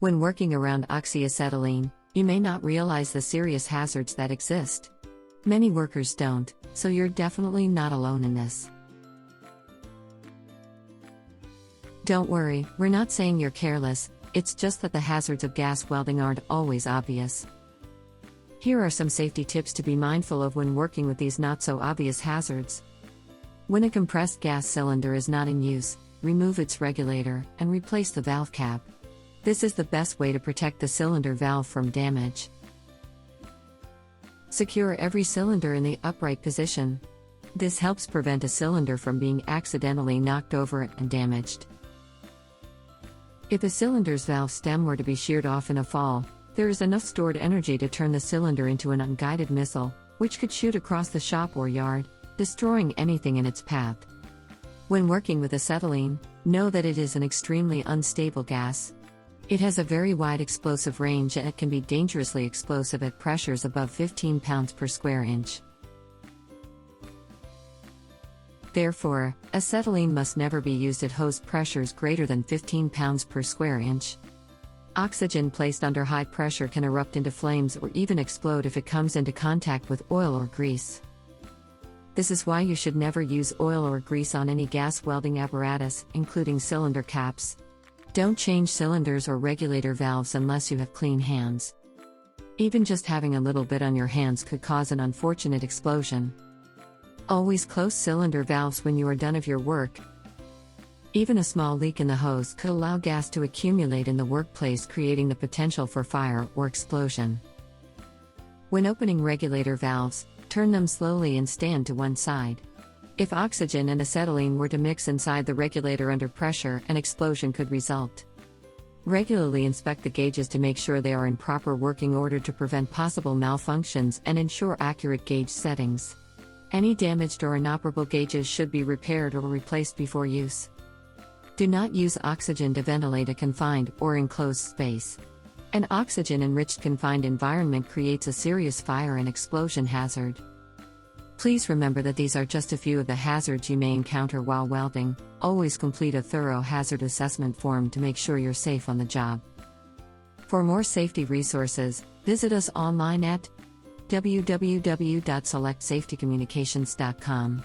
When working around oxyacetylene, you may not realize the serious hazards that exist. Many workers don't, so you're definitely not alone in this. Don't worry, we're not saying you're careless, it's just that the hazards of gas welding aren't always obvious. Here are some safety tips to be mindful of when working with these not-so-obvious hazards. When a compressed gas cylinder is not in use, remove its regulator and replace the valve cap. This is the best way to protect the cylinder valve from damage. Secure every cylinder in the upright position. This helps prevent a cylinder from being accidentally knocked over and damaged. If a cylinder's valve stem were to be sheared off in a fall, there is enough stored energy to turn the cylinder into an unguided missile, which could shoot across the shop or yard, destroying anything in its path. When working with acetylene, know that it is an extremely unstable gas. It has a very wide explosive range and it can be dangerously explosive at pressures above 15 pounds per square inch. Therefore, acetylene must never be used at hose pressures greater than 15 pounds per square inch. Oxygen placed under high pressure can erupt into flames or even explode if it comes into contact with oil or grease. This is why you should never use oil or grease on any gas welding apparatus, including cylinder caps. Don't change cylinders or regulator valves unless you have clean hands. Even just having a little bit on your hands could cause an unfortunate explosion. Always close cylinder valves when you are done of your work. Even a small leak in the hose could allow gas to accumulate in the workplace, creating the potential for fire or explosion. When opening regulator valves, turn them slowly and stand to one side. If oxygen and acetylene were to mix inside the regulator under pressure, an explosion could result. Regularly inspect the gauges to make sure they are in proper working order to prevent possible malfunctions and ensure accurate gauge settings. Any damaged or inoperable gauges should be repaired or replaced before use. Do not use oxygen to ventilate a confined or enclosed space. An oxygen-enriched confined environment creates a serious fire and explosion hazard. Please remember that these are just a few of the hazards you may encounter while welding. Always complete a thorough hazard assessment form to make sure you're safe on the job. For more safety resources, visit us online at www.selectsafetycommunications.com.